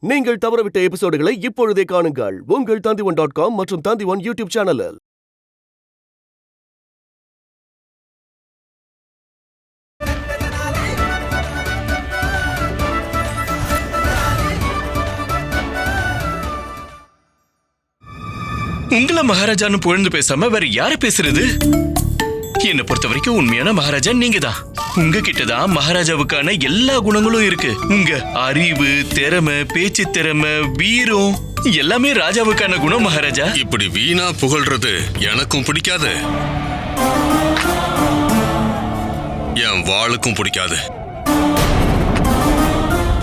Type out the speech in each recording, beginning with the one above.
நீங்கள் தவறவிட்ட எபிசோடுகளை இப்பொழுதே காணுங்கள் உங்கள் Tandivan.com மற்றும் Tandivan யூடியூப் சேனலில். உங்களை மகாராஜான்னு புகழ்ந்து பேசாம வேற யார பேசுறது? என்னை பொறுத்த வரைக்கும் உண்மையான மகாராஜா நீங்க தான். உங்ககிட்டதான் மகாராஜாவுக்கான எல்லா குணங்களும் இருக்கு. உங்க அறிவு, திறமை, பேச்சு திறமை, வீரம் எல்லாமே ராஜாவுக்கான குணம் மகாராஜா. இப்படி வீணா புகழ்றது எனக்கும் பிடிக்காது, என் வாளுக்கும் பிடிக்காது.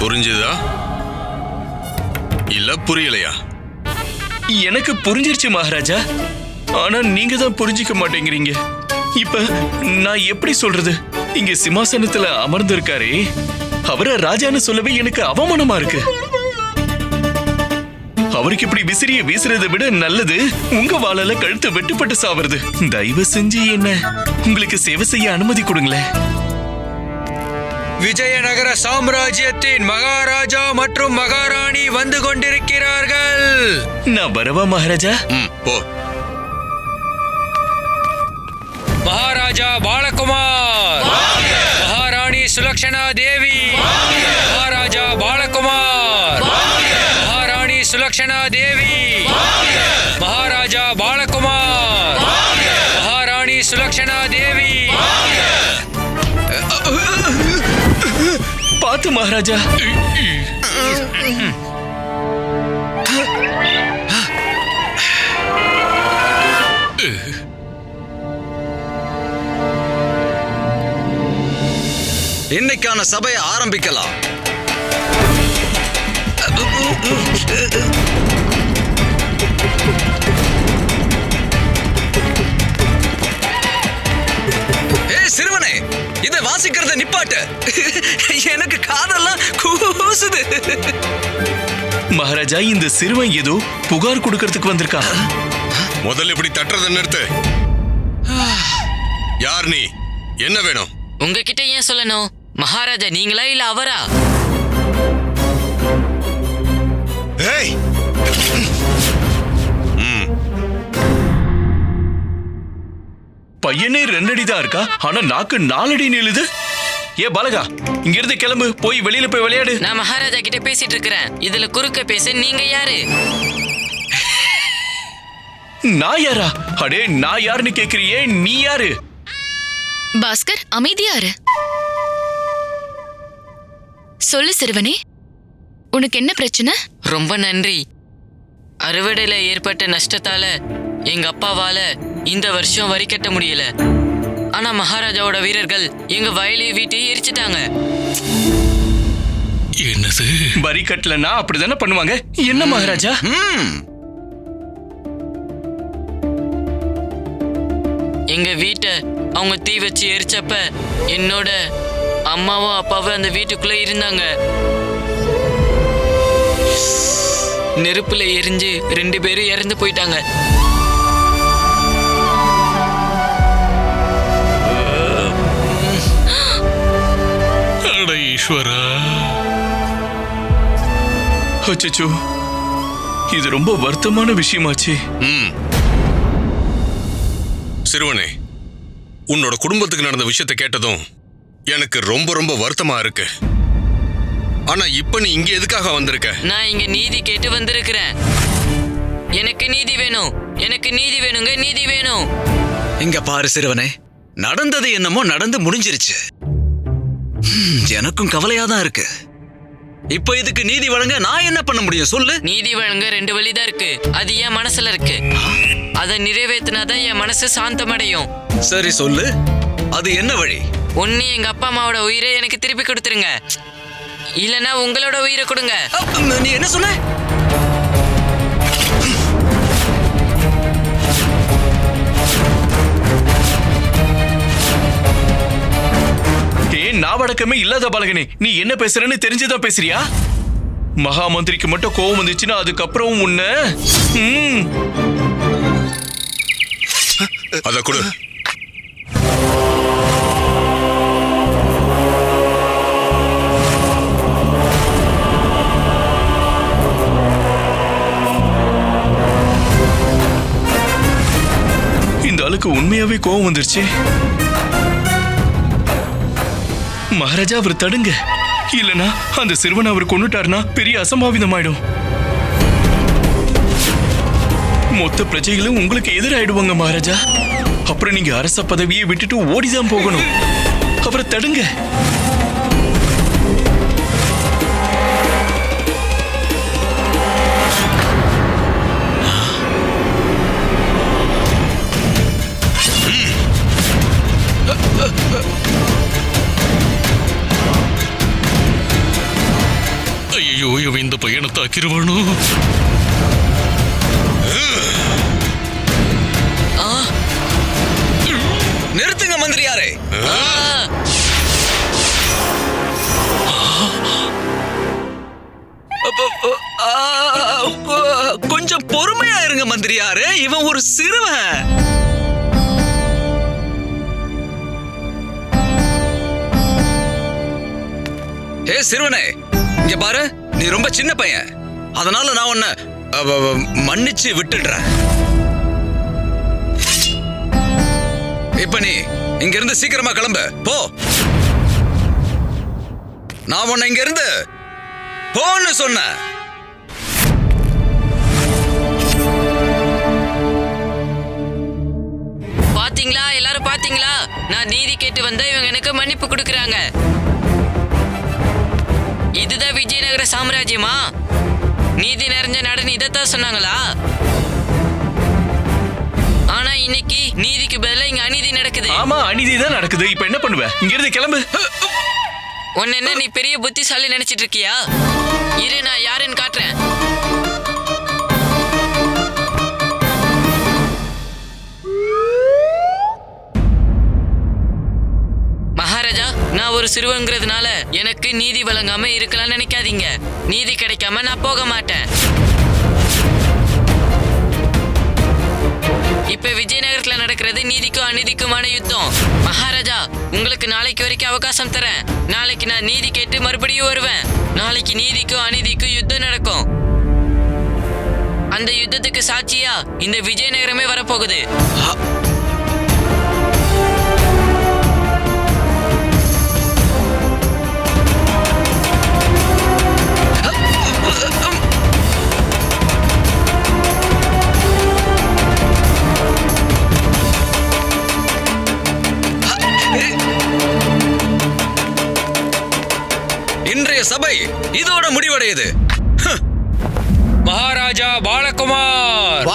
புரிஞ்சுதா இல்ல புரியலையா? எனக்கு புரிஞ்சிருச்சு மகாராஜா, ஆனா நீங்க தான் புரிஞ்சிக்க மாட்டேங்கிறீங்க. இப்ப நான் எப்படி சொல்றது? இங்க சிம்மாசனத்துல அமர்ந்து இருக்காரே, அவரை ராஜான்னு சொல்லவே எனக்கு அவமானமா இருக்கு. அவருக்கு இப்படி விசிறிய வீசுறதை விட நல்லது உங்க வாளால கழுத்து வெட்டுப்பட்டு சாவுறது. தயவு செஞ்சு என்ன உங்களுக்கு சேவை செய்ய அனுமதி கொடுங்களேன். விஜயநகர சாம்ராஜ்யத்தின் மகாராஜா மற்றும் மகாராணி வந்து கொண்டிருக்கிறார்கள். நான் வரவா மகாராஜா? போ. மகாராஜா பாலகுமார், மகாராணி சுலக்ஷணா தேவி, மகாராஜா பாலகுமார், மகாராணி சுலக்ஷணா தேவி, மகாராஜா பாலகுமார், மகாராணி சுலக்ஷணா தேவி. பாத்து மகாராஜா. இன்னைக்கான சபையை ஆரம்பிக்கலாம். சிறுவனே, இதை வாசிக்கிறத நிப்பாட்டு. எனக்கு காதெல்லாம் கூசுது. மகாராஜா, இந்த சிறுவன் ஏதோ புகார் கொடுக்கறதுக்கு வந்திருக்கா. முதல்ல இப்படி தட்டுறத நிறுத்து. யார் நீ? என்ன வேணும்? உங்ககிட்ட ஏன் சொல்லணும்? மகாராஜா நீங்களா இல்ல அவரா? ஏய், பையனே 2 அடி தான் இருக்கா, ஆனா நாக்கு 4 அடி நீளுது. ஏ பாலகா, இங்க இருந்து கிளம்பு, போய் வெளியில போய் விளையாடு. நான் மகாராஜா கிட்ட பேசிட்டு இருக்கிறேன். இதுல குறுக்க பேச நீங்க யாரு? நான் யாரா? அடே, நான் யாருன்னு கேக்குறியே, நீ யாரு? பாஸ்கர், அமைதியாரு. சொல்லு சிறுவனே, உனக்கு என்ன பிரச்சனை? ரொம்ப நன்றி. அறுவடையில ஏற்பட்ட நஷ்டத்தால எங்க அப்பாவால இந்த வருஷம் வரி கட்ட முடியல. ஆனா மகாராஜாவோட வீரர்கள் எங்க வயலையும் வீட்டையும் எரிச்சிட்டாங்க. என்னது? வரி கட்டலன்னா அப்படிதானே பண்ணுவாங்க. என்ன மகாராஜா? எங்க வீட்டை அவங்க தீ வச்சு எரிச்சப்ப என்னோட அம்மாவும் அப்பாவும் அந்த வீட்டுக்குள்ள இருந்தாங்க. நெருப்புல எரிஞ்சு 2 பேரும் இறந்து போயிட்டாங்க. ஈஸ்வரா, அச்சச்சோ, இது ரொம்ப வருத்தமான விஷயமாச்சு. சிறுவனே, உன்னோட குடும்பத்துக்கு நடந்த விஷயத்தை கேட்டதும் எனக்கு ரொம்ப ரொம்ப வருத்தமா இருக்கு. ஆனா இப்ப நீ இங்க எதுக்காக வந்திருக்க? நான் இங்க நீதி கேட்டு வந்திருக்கிறேன். எனக்கு நீதி வேணும், எனக்கு நீதி வேணுங்க, நீதி வேணும். இங்க பாரு சிறுவனே, நடந்தது என்னமோ நடந்து முடிஞ்சிருச்சு. எனக்கும் கவலையாதான் இருக்கு. இப்ப இதுக்கு நீதி வழங்க நான் என்ன பண்ண முடியும் சொல்லு? நீதி வழங்க 2 வழிதான் இருக்கு. அது என் மனசுல இருக்கு. அதை நிறைவேற்றினாதான் என் மனசு சாந்தமடையும். சரி சொல்லு, அது என்ன வழி? ஒண்ணு எங்க அப்பா அம்மாவோட உயிரை எனக்கு திருப்பி கொடுத்துருங்க, இல்லனா உங்களோட உயிரை கொடுங்க. நீ என்ன சொன்ன? நாவடக்கமே இல்லாத பாலகனே, நீ என்ன பேசுறன்னு தெரிஞ்சுதான் பேசுறியா? மகா மந்திரிக்கு மட்டும் கோவம் வந்துச்சுன்னா அதுக்கப்புறம் உன்ன அத கொடு. உங்களுக்கு உண்மையாவே கோவம் வந்துருச்சு. மகாராஜா அவர் தடுங்க, இல்லனா அந்த சிறுவன் அவர் கொன்னுட்டாருனா பெரிய அசம்பாவிதம் ஆயிடும். மொத்த பிரஜைகளும் உங்களுக்கு எதிராயிடுவாங்க மகாராஜா. அப்புறம் நீங்க அரச பதவியை விட்டுட்டு ஓடிதான் போகணும். அவரை தடுங்க. ஐயோ, இவன் இந்த பையனை தாக்கிடுவானோ? நிறுத்துங்க மந்திரியாரே. கொஞ்சம் பொறுமையா இருங்க மந்திரியாரே, இவன் ஒரு சிறுவன். ஏ சிறுவனே, இங்க பாரு, நீ ரொம்ப சின்ன பையன், அதனால நான் உன்னை மன்னிச்சு விட்டுடுறேன். இப்ப நீ இங்க இருந்து சீக்கிரமா கிளம்பு, போ. நான் உன்னை இங்க இருந்து போன்னு சொன்னேன். பாத்தீங்களா, எல்லாரும் பாத்தீங்களா? நான் நீதி கேட்டு வந்தா இவங்க எனக்கு மன்னிப்பு கொடுக்கறாங்க. இதுதான் விஜயநகர சாம்ராஜ்யமா? நீதி நிறைஞ்ச நாடுன்னு இதைத்தான் சொன்னாங்களா? ஆனா இன்னைக்கு நீதிக்கு பதிலா இங்க அநீதி நடக்குது. ஆமா, அநீதி தான் நடக்குது. இப்ப என்ன பண்ணுவ? இங்க இருந்து கிளம்பு. உன்ன என்ன நீ பெரிய புத்திசாலி நினைச்சிட்டு இருக்கியா? இரு, நான் யாருன்னு காட்டுறேன். மகாராஜா, நான் ஒரு சிறுவங்கிறதுனால எனக்கு நீதி வழங்காம இருக்கலாம் நினைக்காதீங்க. நீதி கிடைக்காம நான் போக மாட்டேன். இப்ப விஜயநகரத்துல நடக்கிறது நீதிக்கும் அநீதிக்குமான யுத்தம். மகாராஜா, உங்களுக்கு நாளைக்கு வரைக்கும் அவகாசம் தரேன். நாளைக்கு நான் நீதி கேட்டு மறுபடியும் வருவேன். நாளைக்கு நீதிக்கும் அநீதிக்கும் யுத்தம் நடக்கும். அந்த யுத்தத்துக்கு சாட்சியா இந்த விஜயநகரமே வரப்போகுது. இன்றைய சபை இதோட முடிவடையுது. மகாராஜா பாலகுமார்,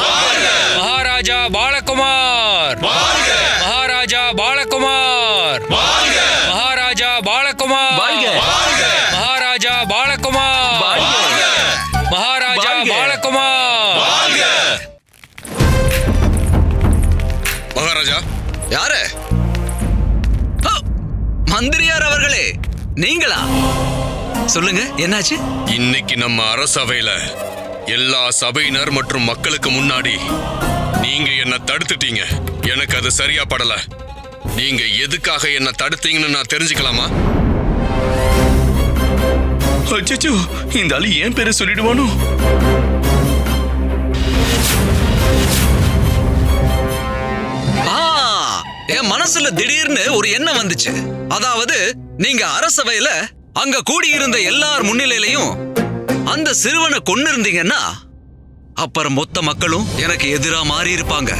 மகாராஜா பாலகுமார், மகாராஜா பாலகுமார், மகாராஜா பாலகுமார், மகாராஜா பாலகுமார், மகாராஜா பாலகுமார். மகாராஜா, யாரு? மந்திரியார் அவர்களே, நீங்களா? சொல்லுங்க, என்னாச்சு? இன்னைக்கு நம்ம அரசவையில எல்லா சபையினர் மற்றும் மக்களுக்கு முன்னாடி நீங்க என்ன தடுத்துட்டீங்க. எனக்கு அது சரியா படல. நீங்க எதுக்காக என்ன தடுத்தீங்கன்னு நான் தெரிஞ்சுக்கலாமா? அச்சச்சோ, இந்த ஆளு ஏன் பேரை சொல்லிடுவானோ? என் மனசுல திடீர்னு ஒரு எண்ணம் வந்துச்சு. அதாவது, நீங்க அரசவையில அங்க கூடியிருந்த எல்லார் முன்னிலையிலையும் அந்த சிறுவனை கொன்னு இருந்தீங்கன்னா அப்புறம் மொத்த மக்களும் எனக்கு எதிரா மாறி இருப்பாங்க.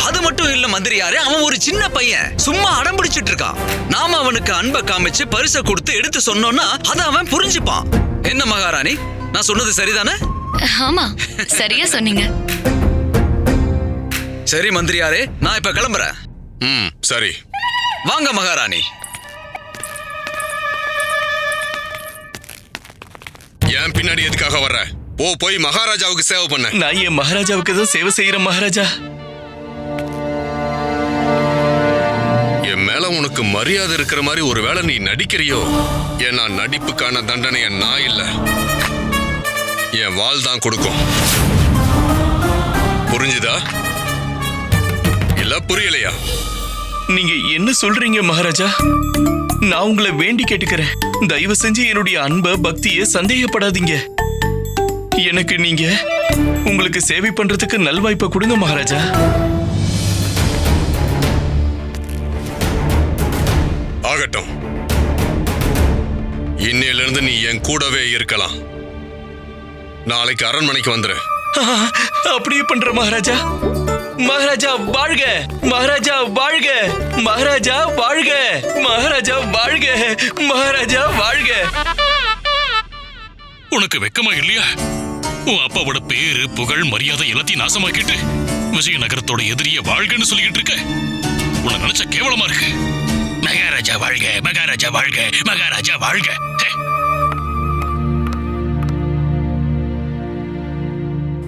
அது மட்டும் இல்ல மந்திரியாரே, அவன் ஒரு சின்ன பையன், சும்மா அடம் பிடிச்சிட்டு இருக்கான். நாம அவனுக்கு அன்பை காமிச்சு பரிசை கொடுத்து எடுத்து சொன்னோம்னா அதை அவன் புரிஞ்சுப்பான். என்ன மகாராணி, நான் சொன்னது சரிதானே? ஆமா, சரியா சொன்னீங்க. சரி மந்திரியாரே, நான் இப்ப கிளம்புறேன். சரி, வாங்க மகாராணி. ஏன் பின்னாடி எதுக்காக வர்ற? போய் மகாராஜாவுக்கு சேவை பண்ண. நான் என் மகாராஜாவுக்கு தான் சேவை செய்யறேன் மகாராஜா. என் மேல உனக்கு மரியாதை இருக்கிற மாதிரி ஒருவேளை நீ நடிக்கிறியோ? ஏன்னா நடிப்புக்கான தண்டனைய நான் இல்ல, என் வாள் தான் கொடுக்கும். புரிஞ்சுதா இல்ல புரியலையா? நீங்க என்ன சொல்றீங்க மகாராஜா? நான் உங்களை வேண்டி கேட்டுக்கிறேன், தயவு செஞ்சு என்னுடைய அன்ப பக்திய சந்தேகப்படாதீங்க. எனக்கு நீங்க உங்களுக்கு சேவை பண்றதுக்கு நல்வாய்ப்பை கொடுங்க மகாராஜா. ஆகட்டும், இன்னையிலிருந்து நீ என் கூடவே இருக்கலாம். நாளைக்கு அரண்மனைக்கு வந்துரு. அப்படியே பண்ற மகாராஜா. மகாராஜா வாழ்க, மகாராஜா வாழ்க, மகாராஜா வாழ்க, மகாராஜா வாழ்க, மகாராஜா வாழ்க. உனக்கு வெக்கமா இல்லையா? உன் அப்பாவோட பேரு புகழ் மரியாதை எல்லாத்தையும் நாசமாக்கிட்டு விஜயநகரத்தோட எதிரிய வாழ்கன்னு சொல்லிக்கிட்டு இருக்க. உன்னை நினைச்ச கேவலமா இருக்கு. மகாராஜா வாழ்க, மகாராஜா வாழ்க, மகாராஜா வாழ்க.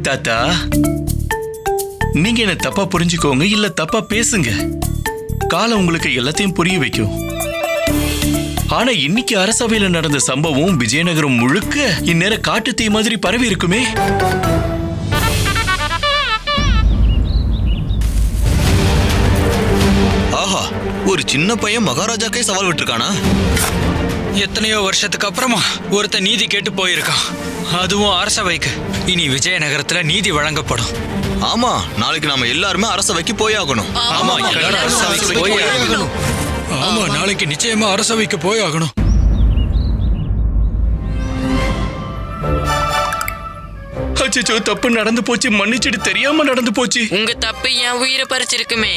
தாத்தா, நீங்க என்ன தப்பா புரிஞ்சுக்கோங்க இல்ல தப்பா பேசுங்க. காலம் உங்களுக்கு எல்லாத்தையும் புரிய வைக்கும். ஆனா இன்னைக்கு அரசவையில நடந்த சம்பவம் விஜயநகரம் முழுக்க இந்நேரம் காட்டு தீ மாதிரி பரவி இருக்குமே. ஆஹா, ஒரு சின்ன பையன் மகாராஜாக்கே சவால் விட்டுருக்கானா? எத்தனையோ வருஷத்துக்கு அப்புறமா ஒருத்தன் நீதி கேட்டு போயிருக்கான், அதுவும் அரசவைக்கு. இனி விஜயநகரத்துல நீதி வழங்கப்படும். ஆமா, நாளைக்கு நாம எல்லாருமே அரசவைக்கு போயாகணும். ஆமா, எல்லாரும் அரசவைக்கு போயாகணும். ஆமா, நாளைக்கு நிச்சயமா அரசவைக்கு போயாகணும். அச்சோ, தப்பு நடந்து போச்சு, மன்னிச்சிட்டு, தெரியாம நடந்து போச்சு. உங்க தப்பு என் உயிரை பறிச்சிருக்குமே.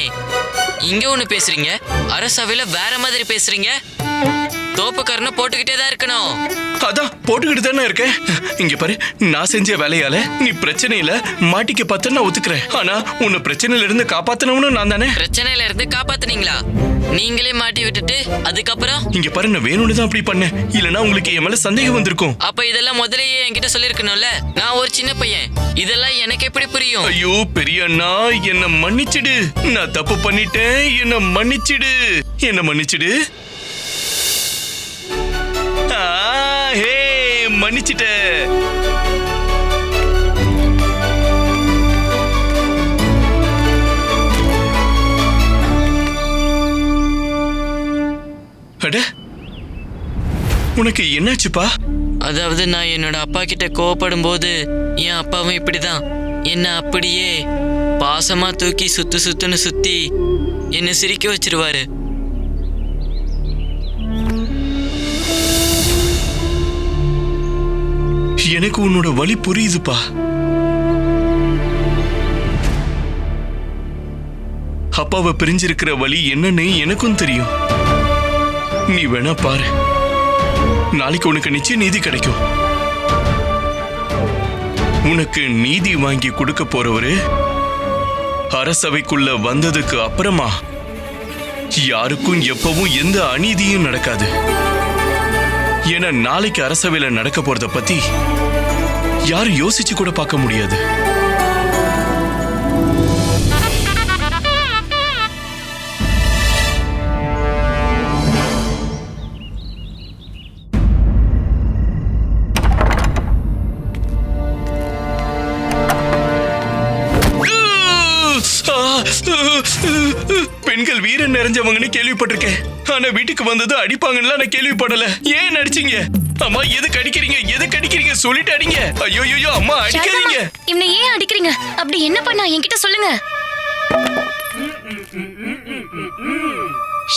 இங்க ஒண்ணு பேசுறீங்க, அரசவையில வேற மாதிரி பேசுறீங்க. தோப்புக்காரனை போட்டுக்கிட்டே தான் இருக்கணும். அதான் போட்டுக்கிட்டு தானே இருக்கேன். இங்க பாரு, நான் செஞ்ச வேலையால நீ பிரச்சனையில மாட்டிக்க பார்த்து நான் ஒத்துக்கிறேன். ஆனா உன்னை பிரச்சனையில இருந்து காப்பாத்தினவனும் நான் தானே. பிரச்சனையில இருந்து காப்பாத்துனீங்களா? நீங்களே மாட்டி விட்டுட்டு அதுக்கப்புறம்? இங்க பாரு, நான் வேணும்னு தான் அப்படி பண்ணேன். இல்லனா உங்களுக்கு என் மேல சந்தேகம் வந்திருக்கும். அப்ப இதெல்லாம் முதல்லயே என்கிட்ட சொல்லிருக்கணும்ல. நான் ஒரு சின்ன பையன், இதெல்லாம் எனக்கு எப்படி புரியும்? ஐயோ பெரிய அண்ணா, என்ன மன்னிச்சிடு. நான் தப்பு பண்ணிட்டேன், என்ன மன்னிச்சிடு, என்ன மன்னிச்சிடு. ஹே, மன்னிச்சிட்ட. அட, உனக்கு என்னாச்சுப்பா? அதாவது நான் என்னோட அப்பா கிட்ட கோவப்படும் போது என் அப்பாவும் இப்படிதான் என்ன அப்படியே பாசமா தூக்கி சுத்துன்னு சுத்தி என்ன சிரிக்க வச்சிருவாரு. எனக்கு உன்னோட வலி புரியுதுப்பா. அப்பாவை பிரிஞ்சிருக்கிற வலி என்னன்னு எனக்கும் தெரியும். நீ வேணா பாரு, நாளைக்கு உனக்கு நிச்சயம் நீதி கிடைக்கும். உனக்கு நீதி வாங்கி கொடுக்க போறவரு அரசவைக்குள்ள வந்ததுக்கு அப்புறமா யாருக்கும் எப்பவும் எந்த அநீதியும் நடக்காது. ஏன்னா நாளைக்கு அரசவையில நடக்க போறத பத்தி யாரும் யோசிச்சு கூட பார்க்க முடியாது. பெண்கள் வீரன் நிறைஞ்சவங்கன்னு கேள்விப்பட்டிருக்கேன். ஆனா வீட்டுக்கு வந்தது அடிப்பாங்கன்னு நான் கேள்விப்படல. ஏன் அடிச்சீங்க? அம்மா, எதுக்கு அடிக்கிறீங்க? எதுக்கு அடிக்கிறீங்க? சொல்லிட்டு அடிங்க. ஐயோ ஐயோ, அம்மா அடிக்காதீங்க. இவனை ஏன் அடிக்கிறீங்க? அப்படி என்ன பண்ணா என்கிட்ட சொல்லுங்க.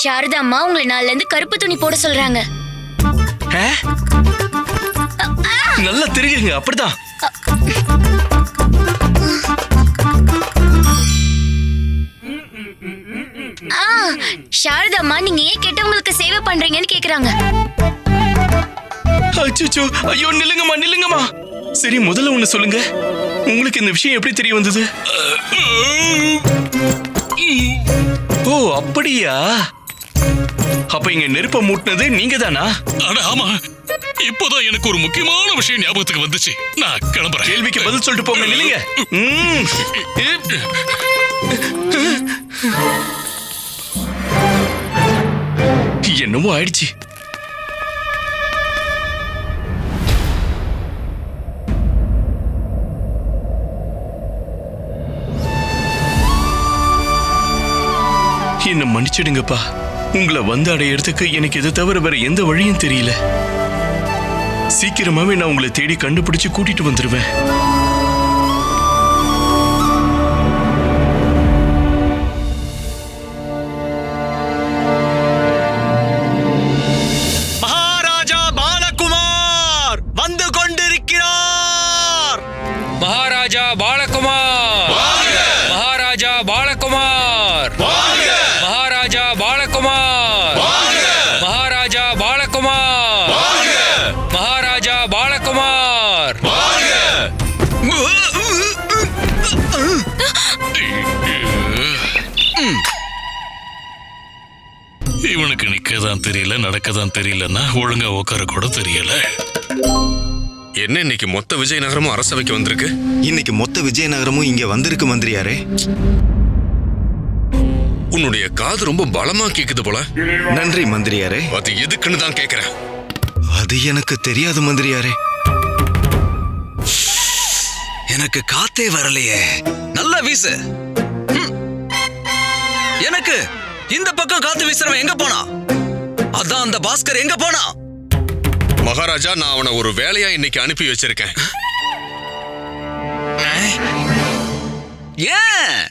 சாரதா அம்மா உங்களை நாள்ல இருந்து கருப்பு துணி போட சொல்றாங்க. நல்லா தெரியுங்க. அப்படிதான். சாரதா அம்மா, நீங்க ஏன் கெட்டவங்களுக்கு சேவை பண்றீங்கன்னு கேக்குறாங்க. அச்சோ, ஐயோ, நில்லுங்கம்மா, நில்லுங்கம்மா. சரி, முதல்ல ஒண்ணு சொல்லுங்க, உங்களுக்கு இந்த விஷயம் எப்படி தெரிய வந்தது? ஓ, அப்படியா? அப்ப இங்க நெருப்ப மூட்டினது நீங்க தானா? அட ஆமா, இப்போதான் எனக்கு ஒரு முக்கியமான விஷயம் ஞாபகத்துக்கு வந்துச்சு. நான் கிளம்புறேன். கேள்விக்கு பதில் சொல்லிட்டு போங்க. நில்லுங்க. என்னமோ ஆயிடுச்சு. என்ன மன்னிச்சிடுங்கப்பா. உங்களை வந்து அடையறதுக்கு எனக்கு இதை தவிர வேற எந்த வழியும் தெரியல. சீக்கிரமாவே நான் உங்களை தேடி கண்டுபிடிச்சு கூட்டிட்டு வந்துருவேன். மகாராஜா பாலகுமார் வந்து கொண்டிருக்கிறார். மகாராஜா பாலகுமார், மகாராஜா பாலகுமார், மகாராஜா பாலகுமார், மகாராஜா பாலகுமார், மகாராஜா பாலகுமார். இவனுக்கு நிக்கதான் தெரியல, நடக்கதான் தெரியலன்னா ஒழுங்கா உட்கார கூட தெரியல. என்ன இன்னைக்கு மொத்த விஜயநகரமும் அரசவைக்கு வந்திருக்கு? இன்னைக்கு மொத்த விஜயநகரமும் இங்க வந்திருக்கு மந்திரியாரே. உன்னுடைய காது ரொம்ப பலமா கேக்குது போல. நன்றி மந்திரியாரே. அது எதுக்குன்னு தான் கேக்குறேன். அது எனக்கு தெரியாது மந்திரியாரே. எனக்கு காத்தே வரலையே. நல்லா வீசு. எனக்கு இந்த பக்கம் காத்து வீசுறவன் எங்க போனா? அதான் அந்த பாஸ்கர் எங்க போனா? மகாராஜா, நான் அவனை ஒரு வேலையா இன்னைக்கு அனுப்பி வச்சிருக்கேன். ஏன்?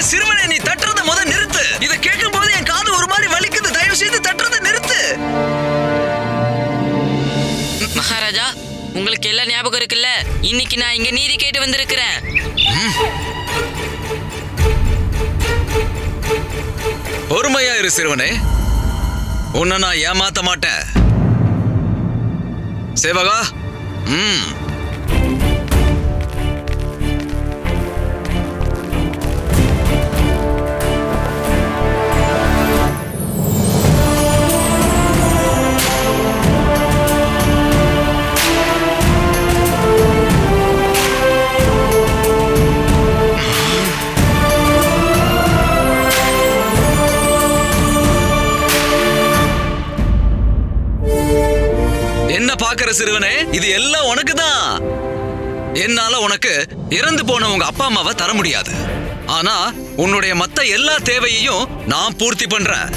சிறுவனை, நீ தட்டுறத முத நிறுத்து. இத கேட்கும் போது என் காது ஒரு மாதிரி வலிக்குது. தயவு செய்து தட்டுறத நிறுத்து. மகாராஜா, உங்களுக்கு எல்லாம் ஞாபகம் இருக்குல்ல, இன்னைக்கு நான் இங்க நீதி கேட்டு வந்திருக்கிறேன். பொறுமையா இரு சிறுவனே, உன்னை நான் ஏமாத்த மாட்டேன். சேவகா, என்ன பாக்குற சிறுவனே? இது எல்லாம் உனக்கு தான். என்னால உனக்கு இறந்து போன உங்க அப்பா அம்மாவை தர முடியாது. ஆனா உன்னுடைய மத்த எல்லா தேவையையும் நான் பூர்த்தி பண்றேன்.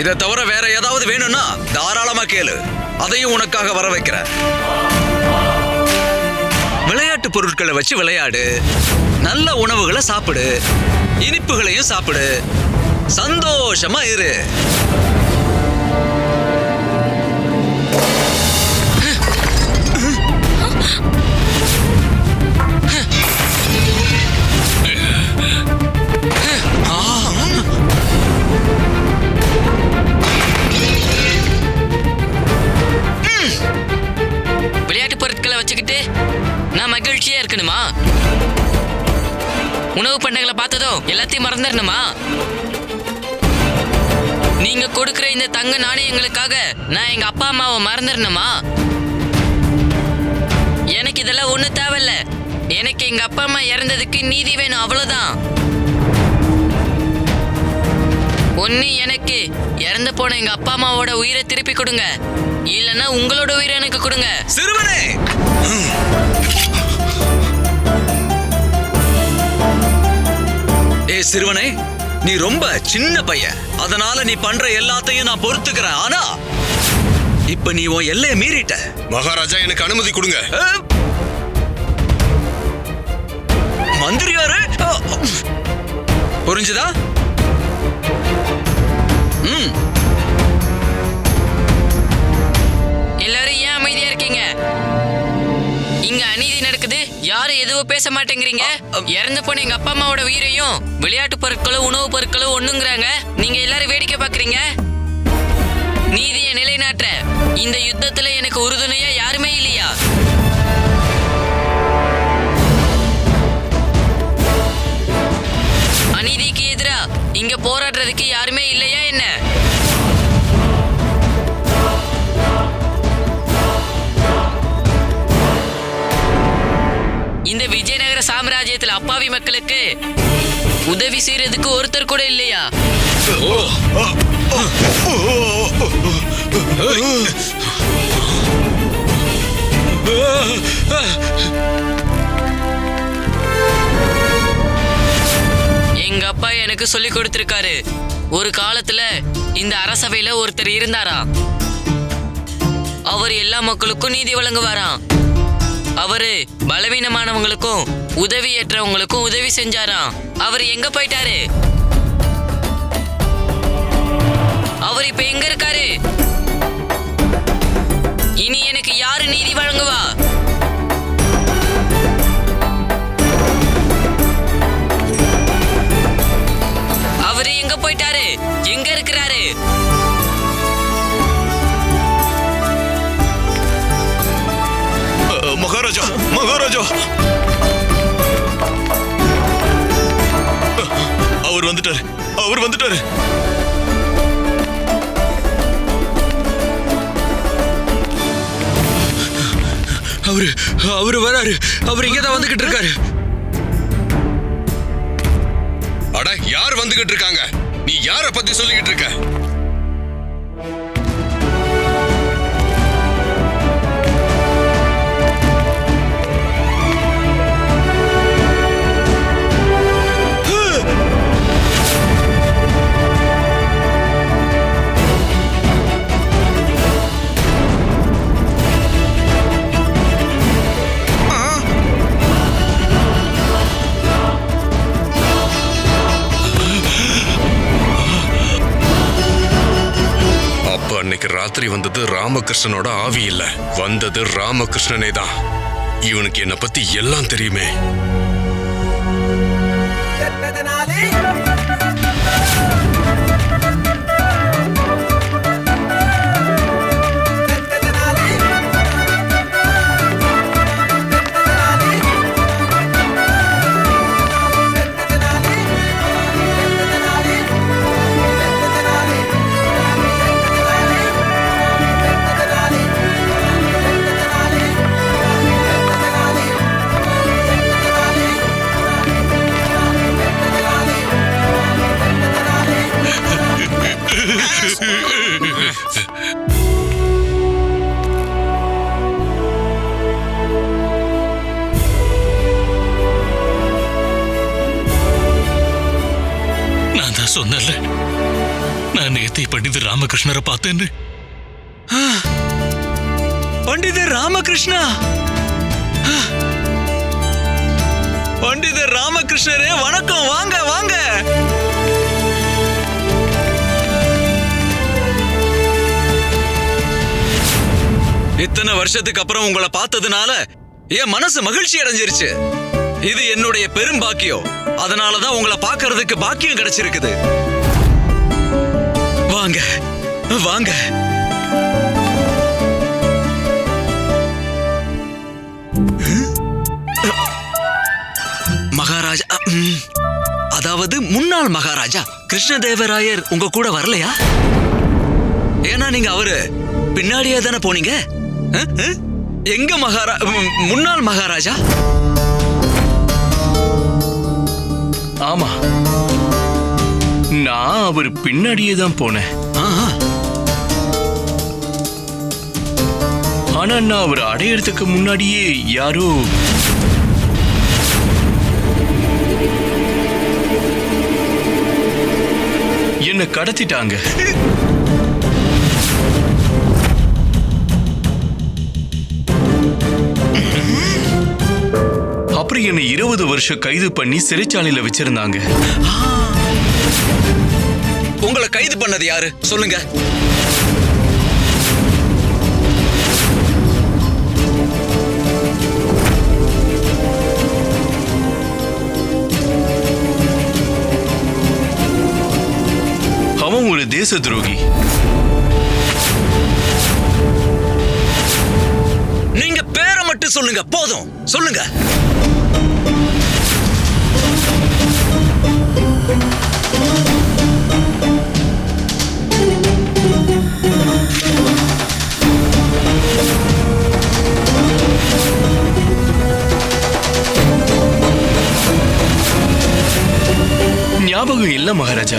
இதை தவிர வேற ஏதாவது வேணும்னா தாராளமா கேளு. அதையும் உனக்காக வர வைக்கிறேன். விளையாட்டு பொருட்களை வச்சு விளையாடு, நல்ல உணவுகளை சாப்பிடு, இனிப்புகளையும் சாப்பிடு, சந்தோஷமா இரு. விளையாட்டு பொருட்களை வச்சுக்கிட்டு நான் மகிழ்ச்சியா இருக்கணுமா? உணவு பண்டங்களை பார்த்ததும் எல்லாத்தையும் மறந்துடணுமா? நீங்க கொடுக்கிற இந்த தங்க நாணயங்களுக்காக நான் எங்க அப்பா அம்மாவை மறந்துடணுமா? எனக்கு இதெல்லாம் ஒண்ணு தேவையில்ல. எனக்கு எங்க அப்பா அம்மா இறந்ததுக்கு நீதி வேணும், அவ்வளவுதான். ஒண்ணு எனக்கு இறந்து போன எங்க அப்பா அம்மாவோட உயிரை திருப்பி கொடுங்க, இல்லைன்னா உங்களோட உயிரை எனக்கு கொடுங்க. சிறுவனே, சிறுவனே, நீ ரொம்ப சின்ன பையன். அதனால நீ பண்ற எல்லாத்தையும் நான் பொறுத்துக்கிறேன். ஆனா இப்ப நீ உன் எல்லையை மீறிட்ட. மகாராஜா, எனக்கு அனுமதி கொடுங்க. மந்திரியாரு, புரிஞ்சுதா? எல்லாரும் ஏன் அமைதியா இருக்கீங்க? இங்க அநீதி நடக்குது, யாரும் எதுவும் பேச மாட்டேங்கிறீங்க. இறந்து போன எங்க அப்பா அம்மாவோட உயிரையும் விளையாட்டு பொருட்களும் உணவு பொருட்களும் ஒண்ணுங்கிறாங்க. நீங்க எல்லாரும் வேடிக்கை பாக்குறீங்க. நீதியை நிலைநாட்ட இந்த யுத்தத்துல எனக்கு உறுதுணையா யாருமே இல்லையா? அநீதிக்கு எதிரா இங்க போராடுறதுக்கு யாருமே இல்லையா என்ன? சாம்ராஜ்யத்துல அப்பாவி மக்களுக்கு உதவி செய்யறதுக்கு ஒருத்தர் கூட இல்லையா? எங்க அப்பா எனக்கு சொல்லி கொடுத்திருக்காரு, ஒரு காலத்துல இந்த அரசவையில ஒருத்தர் இருந்தாராம். அவர் எல்லா மக்களுக்கும் நீதி வழங்குவாராம். அவரு பலவீனமானவங்களுக்கும் உதவியற்றவங்களுக்கும் உதவி செஞ்சாராம். அவர் எங்க போயிட்டாரு? அவர் இப்ப எங்க இருக்காரு? இனி எனக்கு யாரு நீதி வழங்குவா? அவரு எங்க போயிட்டாரு? எங்க இருக்கிறாரு? மகாராஜா மகாராஜா, அவர் வந்துட்டாரு, அவர் வந்துட்டாரு. அவரு வராரு. அவர் இங்கதான் வந்துகிட்டு இருக்காரு. அட, யார் வந்துகிட்டு இருக்காங்க? நீ யார பத்தி சொல்லிக்கிட்டு இருக்க? அன்னைக்கு ராத்திரி வந்தது ராமகிருஷ்ணனோட ஆவி இல்ல, வந்தது ராமகிருஷ்ணனே தான். இவனுக்கு என்ன பத்தி எல்லாம் தெரியுமே. நான் தான் சொன்னல, நான் நேத்தை பண்டிதர் ராமகிருஷ்ணரை பார்த்தேன்னு. பண்டிதர் ராமகிருஷ்ணா, பண்டிதர் ராமகிருஷ்ணரே வணக்கம். வாங்க வாங்க. இத்தனை வருஷத்துக்கு அப்புறம் உங்களை பார்த்ததுனால என் மனசு மகிழ்ச்சி அடைஞ்சிருச்சு. இது என்னுடைய பெரும் பாக்கியம். அதனாலதான் உங்களை பார்க்கிறதுக்கு பாக்கியம் கிடைச்சிருக்குது. வாங்க வாங்க. மகாராஜா, அதாவது முன்னாள் மகாராஜா கிருஷ்ணதேவராயர் உங்க கூட வரலையா? ஏன்னா நீங்க அவரு பின்னாடியே தானே போனீங்க. எங்க முன்னாள் மகாராஜா? ஆமா, நான் அவர் பின்னாடியே தான் போனேன். ஆனா நான் அவர் அடையறதுக்கு முன்னாடியே யாரோ என்ன கடத்திட்டாங்க. அப்புறம் என்னை 20 வருஷம் கைது பண்ணி சிறைச்சாலையில வச்சிருந்தாங்க. உங்களை கைது பண்ணது யாரு சொல்லுங்க. அவன் ஒரு தேச துரோகி. நீங்க பேரை மட்டும் சொல்லுங்க போதும். சொல்லுங்க. ஞாபகம் இல்ல மகாராஜா.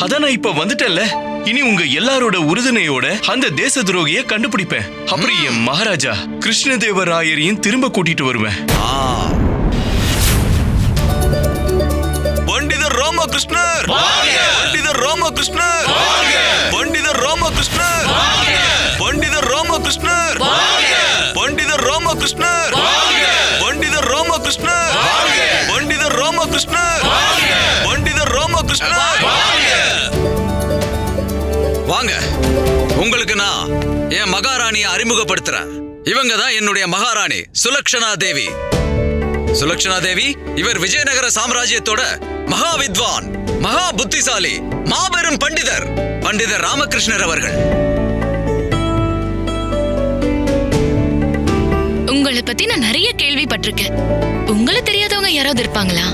அதான் நான் இப்ப வந்துட்டேன்ல. இனி உங்க எல்லாரோட உறுதுணையோட அந்த தேச துரோகிய கண்டுபிடிப்பேன். அப்புறம் என் மகாராஜா கிருஷ்ணதேவராயரையும் திரும்ப கூட்டிட்டு வருவேன். பண்டிதர் ராமகிருஷ்ணர், பண்டிதர் ராமகிருஷ்ணர், பண்டிதர் ராமகிருஷ்ணர், பண்டிதர் ராமகிருஷ்ணர், பண்டிதர் ராமகிருஷ்ணர், பண்டிதர் ராமகிருஷ்ணர், பண்டிதர் ராமகிருஷ்ணர், பண்டிதர் ராமகிருஷ்ணர். வாங்க, உங்களுக்கு நான் என் மகாராணியை அறிமுகப்படுத்துறேன். இவங்க தான் என்னுடைய மகாராணி சுலக்ஷனா தேவி. சுலக்ஷனா தேவி இவர் விஜயநகர சாம்ராஜ்யத்தோட மகா வித்வான், மகா புத்திசாலி, மாபெரும் பண்டிதர், பண்டிதர் ராமகிருஷ்ணர் அவர்கள். உங்களை பத்தி நான் நிறைய கேள்விப்பட்டிருக்கேன். உங்களை தெரியாதவங்க யாராவது இருப்பாங்களா?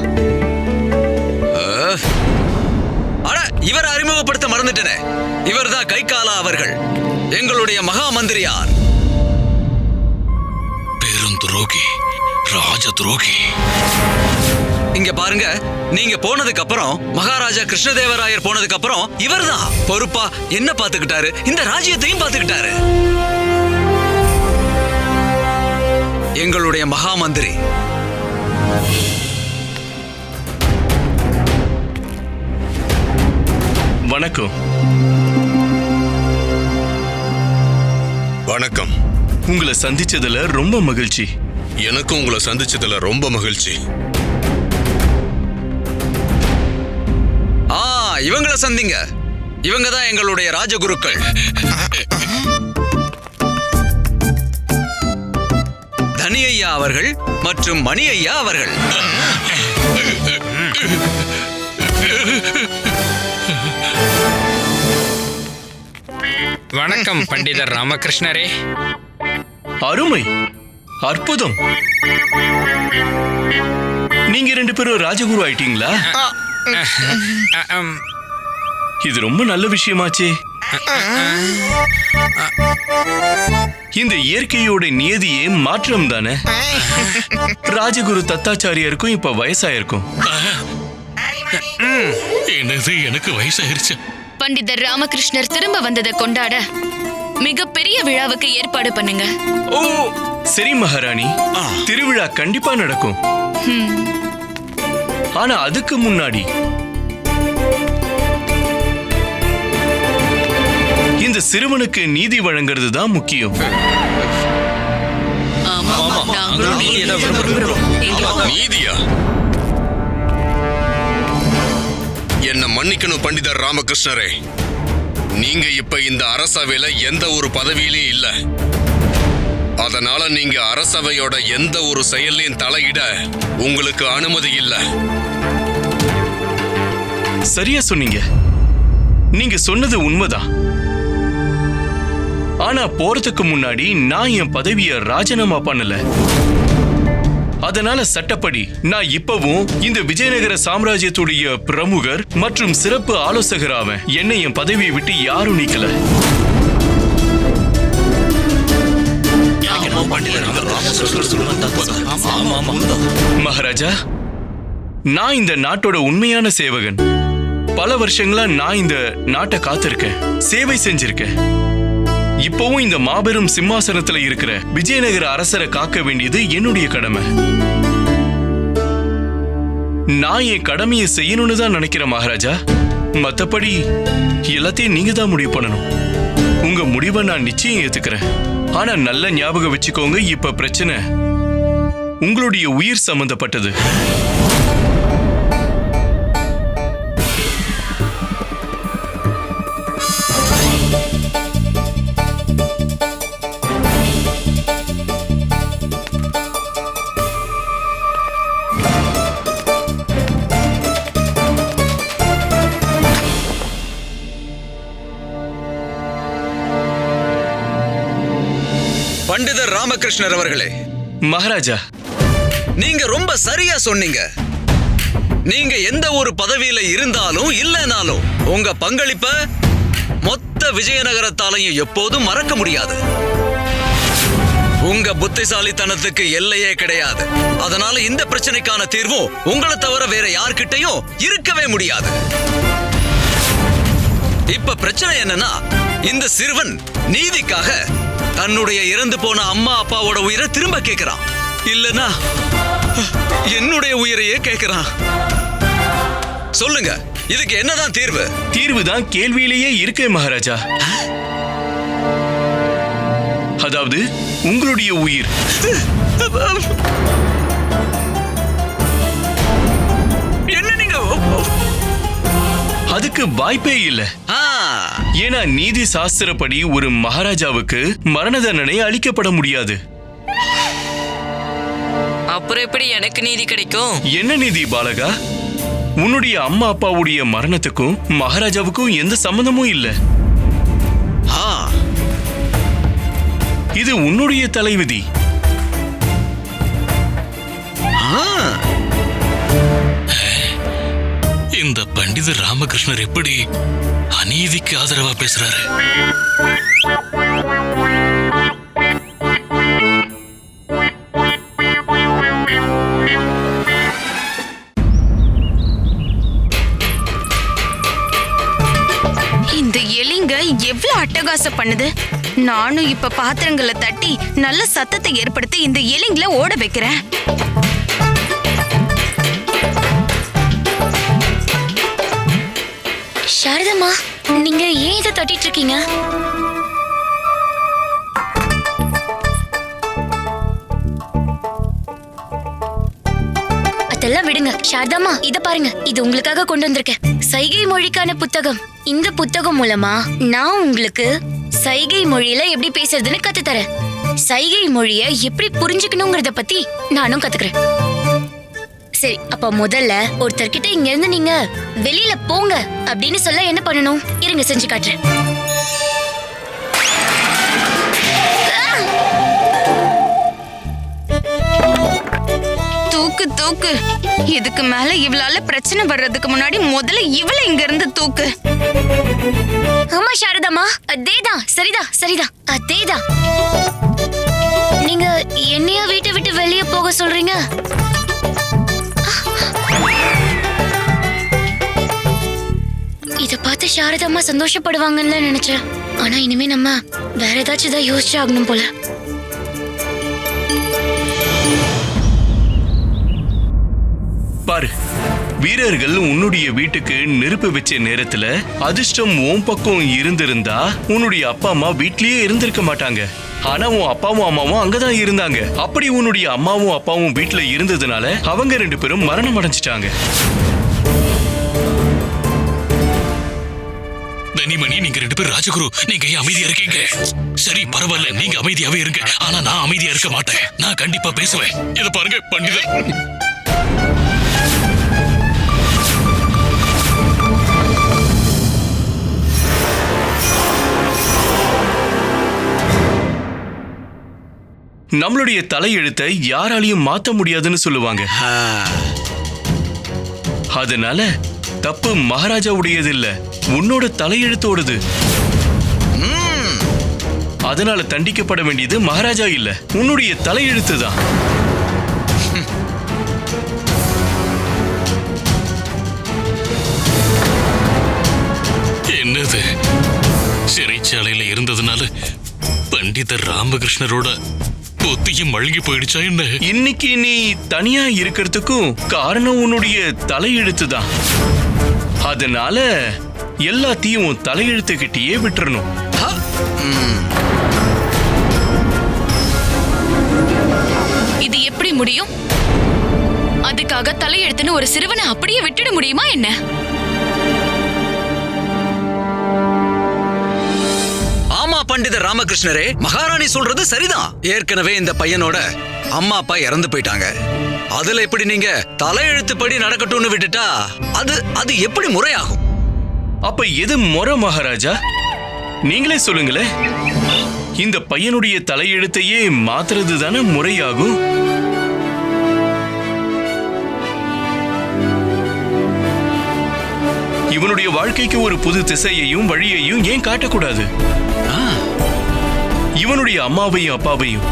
இவரை அறிமுகப்படுத்த மறந்துட்டேனே. இவர் தான் கைகாலா அவர்கள், எங்களுடைய மகா மந்திரியார். பெருந்துரோகி, ராஜ துரோகி. இங்க பாருங்க, நீங்க போனதுக்கு அப்புறம், மகாராஜா கிருஷ்ணதேவராயர் போனதுக்கு அப்புறம் இவர்தான் பொறுப்பா என்ன பாத்துக்கிட்டாரு, இந்த ராஜ்யத்தையும் பாத்துக்கிட்டாரு. எங்களுடைய மகா மந்திரி. வணக்கம். வணக்கம். உங்களை சந்திச்சதுல ரொம்ப மகிழ்ச்சி. எனக்கும் உங்களை சந்திச்சதுல ரொம்ப மகிழ்ச்சி. இவங்கள சந்திங்க. இவங்க தான் எங்களுடைய ராஜகுருக்கள். தனி ஐயா அவர்கள் மற்றும் மணி ஐயா அவர்கள். வணக்கம் பண்டிதர் ராமகிருஷ்ணரே. அருமை, அற்புதம். நீங்க 2 பேரும் ராஜகுரு ஆயிட்டீங்களா? இது ரொம்ப நல்ல விஷயமாச்சே. இந்த இயற்கையோட நியதியே மாற்றம் தானே. ராஜகுரு தத்தாச்சாரியாருக்கும் இப்ப வயசாயிருக்கும். என்னது, எனக்கு வயசாயிருச்சு. பண்டிதர் ராமகிருஷ்ணர் திரும்ப வந்ததை கொண்டாட மிகப்பெரிய விழாவுக்கு ஏற்பாடு பண்ணுங்க. ஓ சரி மகாராணி, திருவிழா கண்டிப்பா நடக்கும். ஆனா அதுக்கு முன்னாடி இந்த சிறுவனுக்கு நீதி வழங்குறது தான் முக்கியம். நீதியா? என்ன மன்னிக்கணும் பண்டிதர் ராமகிருஷ்ணரே. நீங்க இப்ப இந்த அரசவையில எந்த ஒரு பதவியிலையும் இல்ல. அதனால நீங்க அரசவையோட எந்த ஒரு செயலையும் தலையிட உங்களுக்கு அனுமதி இல்ல. சரியா சொன்னீங்க. நீங்க சொன்னது உண்மைதான். ஆனா போறதுக்கு முன்னாடி நான் என் பதவியை ராஜினாமா பண்ணல. அதனால சட்டப்படி நான் இப்பவும் இந்த விஜயநகர சாம்ராஜ்யத்துடைய பிரமுகர் மற்றும் சிறப்பு ஆலோசகர் ஆவேன். என்னை என் பதவியை விட்டு யாரும் நீக்கல. மகாராஜா, நான் இந்த நாட்டோட உண்மையான சேவகன். பல வருஷங்களா நான் இந்த நாட்டை காத்திருக்கேன், சேவை செஞ்சிருக்கேன். இப்பவும் இந்த மாபெரும் சிம்மாசனத்துல இருக்கிற விஜயநகர அரசரை காக்க வேண்டியது என்னுடைய கடமை. நான் என் கடமையை செய்யணும்னு தான் நினைக்கிறேன் மகாராஜா. மத்தபடி எல்லாத்தையும் நீங்க தான் முடிவு பண்ணணும். உங்க முடிவை நான் நிச்சயம் ஏத்துக்கிறேன். ஆனா நல்ல ஞாபகம் வச்சுக்கோங்க, இப்ப பிரச்சனை உங்களுடைய உயிர் சம்பந்தப்பட்டது. பண்டிதர் ராமகிருஷ்ணர் அவர்களே. மகாராஜா, நீங்க ரொம்ப சரியா சொன்னீங்க. நீங்க எந்த ஒரு பதவியில இருந்தாலும் இல்லனாலும் உங்க பங்களிப்ப மொத்த விஜயநகரத்தாலையும் எப்போதும் மறக்க முடியாது. உங்க உங்க புத்திசாலித்தனத்துக்கு எல்லையே கிடையாது. அதனால இந்த பிரச்சனைக்கான தீர்வும் உங்களை தவிர வேற யார்கிட்டயும் இருக்கவே முடியாது. இப்ப பிரச்சனை என்னன்னா, இந்த சிறுவன் நீதிக்காக தன்னுடைய இறந்து போன அம்மா அப்பாவோட உயிரை திரும்ப கேட்கிறான். இல்லனா என்னுடைய உயிரையே கேட்கிறான். சொல்லுங்க, இதுக்கு என்னதான் தீர்வு? தீர்வுதான் கேள்வியிலேயே இருக்கே மகாராஜா. அதாவது உங்களுடைய உயிர். என்ன நீங்க? அதுக்கு வாய்ப்பே இல்ல. ஏன்னா நீதி சாஸ்திரப்படி ஒரு மகாராஜாவுக்கு மரண தண்டனை அளிக்கப்பட முடியாது. அப்புறம் எப்படி எனக்கு நீதி கிடைக்கும்? என்ன நீதி பாலகா? உன்னுடைய அம்மா அப்பாவுடைய மரணத்துக்கும் மகாராஜாவுக்கும் எந்த சம்பந்தமும் இல்ல. இது உன்னுடைய தலைவிதி. இந்த பண்டிதர் ராமகிருஷ்ணர் எப்படி அநீதிக்கு ஆதரவா பேசுறாரு? இந்த எலிங்க எவ்வளவு அட்டகாசம் பண்ணுது. நானும் இப்ப பாத்திரங்களை தட்டி நல்ல சத்தத்தை ஏற்படுத்தி இந்த எலிங்களை ஓட வைக்கிறேன். சாரதம்மா, நீங்க ஏன் இதை தட்டிட்டு இருக்கீங்க? அதெல்லாம் விடுங்க. சாரதாம்மா, இத பாருங்க. இது உங்களுக்காக கொண்டு வந்திருக்கேன். சைகை மொழிக்கான புத்தகம். இந்த புத்தகம் மூலமா நான் உங்களுக்கு சைகை மொழியில எப்படி பேசுறதுன்னு கத்து தரேன். சைகை மொழிய எப்படி புரிஞ்சுக்கணுங்கிறத பத்தி நானும் கத்துக்கிறேன். சரி, அப்ப முதல்ல ஒருத்தர்கிட்ட இங்க இருந்து நீங்க வெளியில போங்க அப்படின்னு சொல்ல என்ன பண்ணணும்? இருங்க, செஞ்சு காட்டுறேன். தூக்கு தூக்கு. இதுக்கு மேல இவளால பிரச்சனை வர்றதுக்கு முன்னாடி முதல்ல இவளை இங்க இருந்து தூக்கு. ஆமா சாரதாம்மா, அதேதான். சரிதான் சரிதான், அதேதான். நீங்க என்னையா வீட்டை விட்டு வெளியே போக சொல்றீங்க? இத பார்த்து சாரதாம்மா சந்தோஷப்படுவாங்கன்னு நினைச்சேன். ஆனா இனிமே நம்ம வேற ஏதாச்சும் தான் யோசிச்சு ஆகணும் போல. பாரு, வீரர்கள் உன்னுடைய வீட்டுக்கு நெருப்பு வச்ச நேரத்துல அதிர்ஷ்டம் உன் பக்கம் இருந்திருந்தா உன்னுடைய அப்பா அம்மா வீட்லயே இருந்திருக்க மாட்டாங்க. ஆனா உன் அப்பாவும் அம்மாவும் அங்கதான் இருந்தாங்க. அப்படி உன்னுடைய அம்மாவும் அப்பாவும் வீட்டுல இருந்ததுனால அவங்க 2 பேரும் மரணம் அடைஞ்சிட்டாங்க. தனிமணி, நீங்க 2 பேரும் ராஜகுரு, நீங்க ஏன் அமைதியா இருக்கீங்க? சரி, பரவாயில்ல, நீங்க அமைதியாவே இருங்க. ஆனா நான் அமைதியா இருக்க மாட்டேன். நான் கண்டிப்பா பேசுவேன். இத பாருங்க பண்டிதர், நம்மளுடைய தலையெழுத்தை யாராலையும் மாத்த முடியாதுன்னு சொல்லுவாங்க. அதனால தப்பு மகாராஜாவுடையது இல்ல, உன்னோட தலையெழுத்தோடது. அதனால தண்டிக்கப்பட வேண்டியது மகாராஜா இல்ல, உன்னுடைய தலையெழுத்து தான். என்னது சிறைச்சாலையில இருந்ததுனால பண்டிதர் ராமகிருஷ்ணரோட புத்தியும் மழுங்கி போயிடுச்சா என்ன? இன்னைக்கு நீ தனியா இருக்கிறதுக்கும் காரணம் உன்னுடைய தலையெழுத்து தான். அதனால எல்லாத்தையும் உன் தலையெழுத்துக்கிட்டயே விட்டுறணும். இது எப்படி முடியும்? அதுக்காக தலையெழுத்துன்னு ஒரு சிறுவனை அப்படியே விட்டுட முடியுமா என்ன? ஆமா பண்டிதர் ராமகிருஷ்ணரே, மகாராணி சொல்றது சரிதான். ஏற்கனவே இந்த பையனோட அம்மா அப்பா இறந்து போயிட்டாங்க. அதுல எப்படி நீங்க தலையெழுத்துப்படி நடக்கட்டும்னு விட்டுட்டா அது எப்படி முறையாகும்? அப்ப எது முறை மகாராஜா? நீங்களே சொல்லுங்களேன். இந்த பையனுடைய தலையெழுத்தையே மாத்துறது தானே முறையாகும். இவனுடைய வாழ்க்கைக்கு ஒரு புது திசையையும் வழியையும் ஏன் காட்டக்கூடாது? இவனுடைய அம்மாவையும் அப்பாவையும்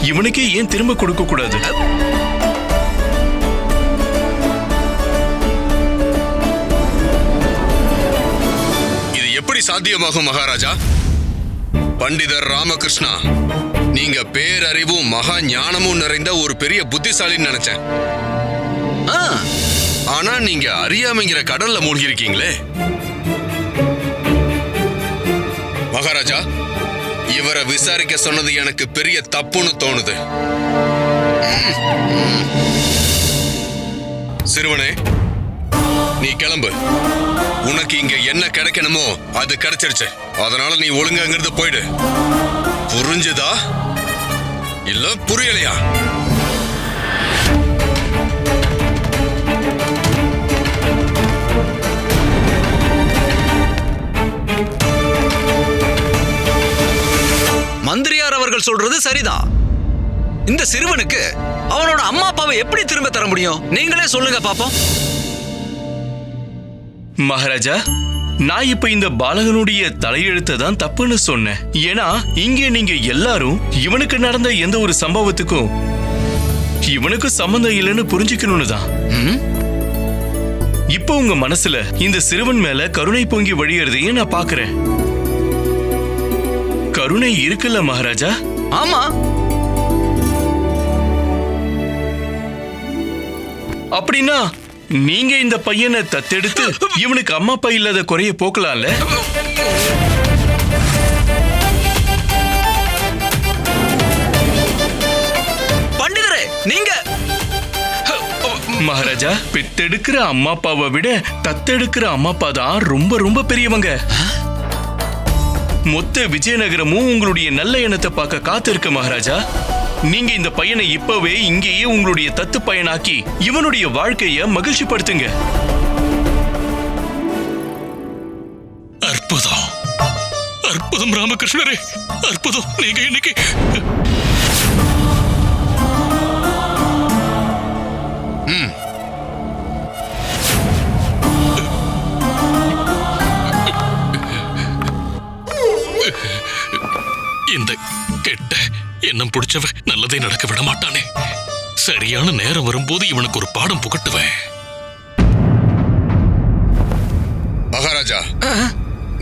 இவனுக்கே ஏன் திரும்ப கொடுக்க கூடாது? இது எப்படி சாத்தியமாகும் மகாராஜா? பண்டிதர் ராமகிருஷ்ணா, நீங்க பேரறிவும் மகா ஞானமும் நிறைந்த ஒரு பெரிய புத்திசாலின்னு நினைச்சேன். ஆனா நீங்க அறியாமைங்கிற கடல்ல மூழ்கி இருக்கீங்களே. மகாராஜா, இவரை விசாரிக்க சொன்னது எனக்கு பெரிய தப்புன்னு தோணுது. சிறுவனே, நீ கிளம்பு. உனக்கு இங்க என்ன கிடைக்கணுமோ அது கிடைச்சிருச்சு. அதனால நீ ஒழுங்காங்கிறது போயிடு. புரிஞ்சுதா இல்ல புரியலையா? மந்திரியார் அவர்கள் சொல்றது சரிதான். இந்த சிறுவனுக்கு அவனோட அம்மா அப்பாவை எப்படி திரும்ப தர முடியும்? நீங்களே சொல்லுங்க பாப்போம். மகாராஜா, நான் இப்ப இந்த பாலகனுடைய தலையெழுத்தை தான் தப்புன்னு சொன்னேன். ஏன்னா இங்கே நீங்க எல்லாரும் இவனுக்கு நடந்த எந்த ஒரு சம்பவத்துக்கும் இவனுக்கு சம்பந்தம் இல்லைன்னு புரிஞ்சுக்கணும்னு தான். இப்ப உங்க மனசுல இந்த சிறுவன் மேல கருணை பொங்கி வழியறதையும் நான் பாக்குறேன். கருணை இருக்குல்ல மகாராஜா? ஆமா. அப்படின்னா நீங்க இந்த பையனை தத்தெடுத்து இவனுக்கு அம்மா அப்பா இல்லாத குறைய போக்கலாம்ல? பண்டிதரே, நீங்க மகாராஜா, பெத்தெடுக்கிற அம்மா அப்பாவை விட தத்தெடுக்கிற அம்மா அப்பா தான் ரொம்ப ரொம்ப பெரியவங்க. மொத்த விஜயநகரமும் உங்களுடைய நல்ல எண்ணத்தை பார்க்க காத்து இருக்கு மகாராஜா. நீங்க இந்த பையனை இப்பவே இங்கேயே உங்களுடைய தத்து பையனாக்கி இவனுடைய வாழ்க்கைய மகிழ்ச்சி படுத்துங்க. அற்புதம், அற்புதம் ராமகிருஷ்ணரே, அற்புதம். நீங்க இன்னைக்கு இந்த கெட்ட எண்ணம் பிடிச்சவ நல்லதே நடக்க விட மாட்டானே. சரியான நேரம் வரும்போது இவனுக்கு ஒரு பாடம் புகட்டுவேன். மகாராஜா,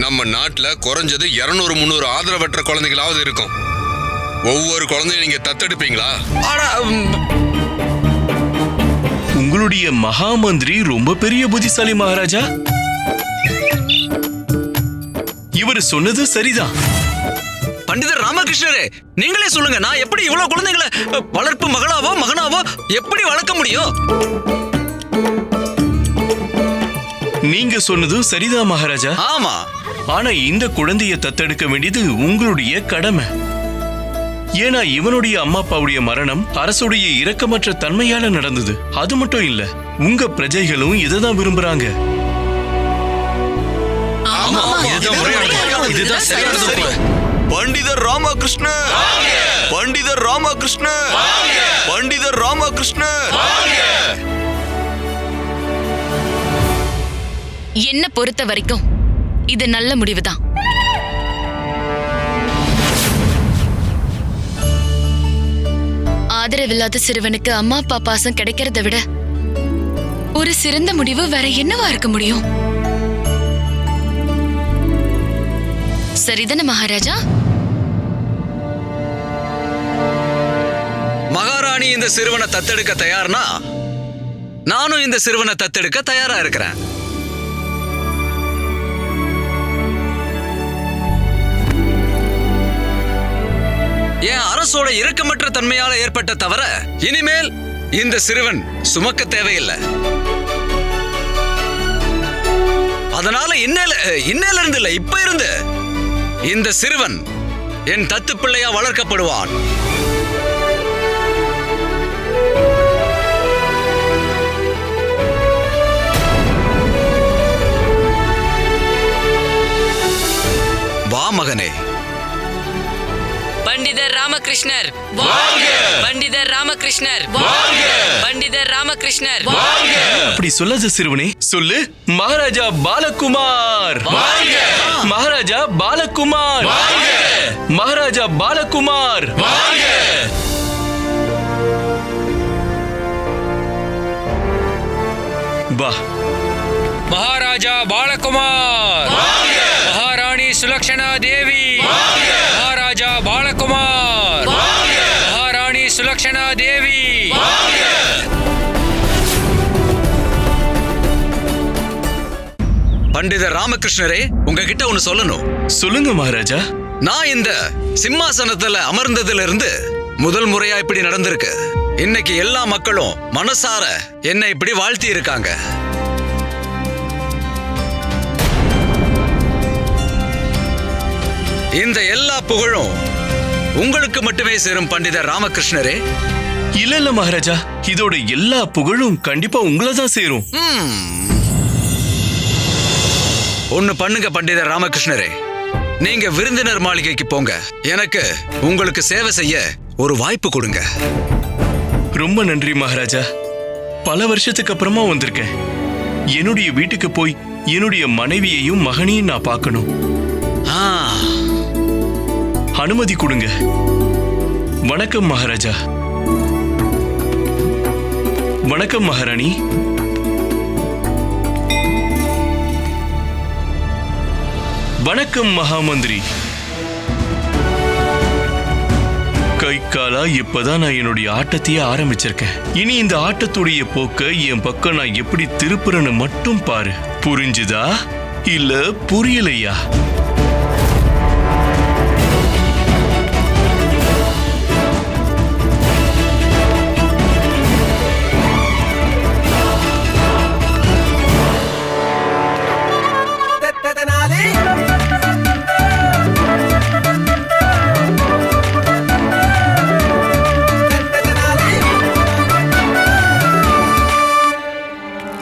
நம்ம நாட்டுல குறைஞ்சது 200-300 ஆதரவற்ற குழந்தைகளாவது இருக்கும். ஒவ்வொரு குழந்தையும் நீங்க தத்தெடுப்பீங்களா? உங்களுடைய மகா மந்திரி ரொம்ப பெரிய புத்திசாலி மகாராஜா. இவர் சொன்னது சரிதான். பண்டிதர் ராமகிருஷ்ணரே, நீங்களே சொல்லுங்க, நான் எப்படி இவ்வளவு குழந்தைகளை வளர்ப்பு மகளாவோ மகனாவோ எப்படி வளர்க்க முடியும்? நீங்க சொன்னது சரிதான் மகாராஜா. ஆமா. ஆனா இந்த குழந்தைய தத்தெடுக்க வேண்டியது உங்களுடைய கடமை. ஏன்னா இவனுடைய அம்மா அப்பாவுடைய மரணம் அரசுடைய இரக்கமற்ற தன்மையால நடந்தது. அது மட்டும் இல்ல, உங்க பிரஜைகளும் இததான் விரும்புறாங்க. இதுதான் சரியானது. பண்டிதர் ராமகிருஷ்ணர், பண்டிதர் ராமகிருஷ்ணர், பண்டிதர் ராமகிருஷ்ணர். என்ன பொறுத்த வரைக்கும் இது நல்ல முடிவுதான். ஆதரவில்லாத சிறுவனுக்கு அம்மா அப்பா பாசம் கிடைக்கிறத விட ஒரு சிறந்த முடிவு வேற என்னவா இருக்க முடியும்? சரிதானே மகாராஜா? மகாராணி இந்த சிறுவனை தத்தெடுக்க தயார்னா நானும் இந்த சிறுவனை தத்தெடுக்க தயாரா இருக்கிறேன். என் அரசோட இரக்கமற்ற தன்மையால ஏற்பட்ட தவிர இனிமேல் இந்த சிறுவன் சுமக்க தேவையில்லை. அதனால இன்னையில இருந்து இல்ல, இப்ப இருந்து இந்த சிறுவன் என் தத்து பிள்ளையா வளர்க்கப்படுவான். வா மகனே. பண்டிதர் ராமகிருஷ்ணர், பண்டிதர் ராமகிருஷ்ணர், பண்டிதர் ராமகிருஷ்ணர். அப்படி சொல்லாத சிறுவனே, சொல்லு. மகாராஜா பாலகுமார், மகாராஜா பாலகுமார், மகாராஜா பாலகுமார். வா. மகாராஜா பாலகுமார், மகாராணி சுலக்ஷணா தேவி, மகாராஜா பாலகுமார், மகாராணி சுலக்ஷணா தேவி. பண்டிதர் ராமகிருஷ்ணரே, உங்ககிட்ட ஒன்னு சொல்லணும். சொல்லுங்க மகாராஜா. நான் இந்த சிம்மாசனத்துல அமர்ந்ததுல இருந்து முதல் முறையா இப்படி நடந்திருக்கு. இன்னைக்கு எல்லா மக்களும் மனசார என்னை இப்படி வாழ்த்தி இருக்காங்க. இந்த எல்லா புகழும் உங்களுக்கு மட்டுமே சேரும் பண்டிதர் ராமகிருஷ்ணரே. இல்ல மகாராஜா, இதோட எல்லா புகழும் கண்டிப்பா உங்களை தான் சேரும். ஒன்னு பண்ணுங்க பண்டிதர் ராமகிருஷ்ணரே, நீங்க விருந்தினர் மாளிகைக்கு போங்க. எனக்கு உங்களுக்கு சேவை செய்ய ஒரு வாய்ப்பு கொடுங்க. ரொம்ப நன்றி மகாராஜா. பல வருஷத்துக்கு அப்புறமா வந்திருக்கேன். என்னுடைய வீட்டுக்கு போய் என்னுடைய மனைவியையும் மகனையும் நான் பார்க்கணும். அனுமதி கொடுங்க. வணக்கம் மகாராஜா. வணக்கம் மகாராணி. வணக்கம் மகாமந்திரி. கை காலா இப்பதான் நான் என்னுடைய ஆட்டத்தையே ஆரம்பிச்சிருக்கேன். இனி இந்த ஆட்டத்துடைய போக்க என் பக்கம் நான் எப்படி திருப்புறன்னு மட்டும் பாரு. புரிஞ்சுதா இல்ல புரியலையா?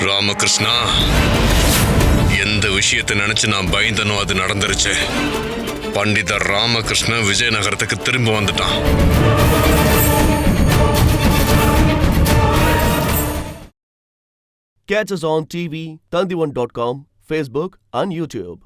ராமகிருஷ்ணா, எந்த விஷயத்தை நினைச்சு நான் பயந்தனோ அது நடந்துருச்சு. பண்டிதர் ராமகிருஷ்ணன் விஜயநகரத்துக்கு திரும்ப வந்துட்டான். Catch us on TV, Tandivan.com, Facebook and YouTube.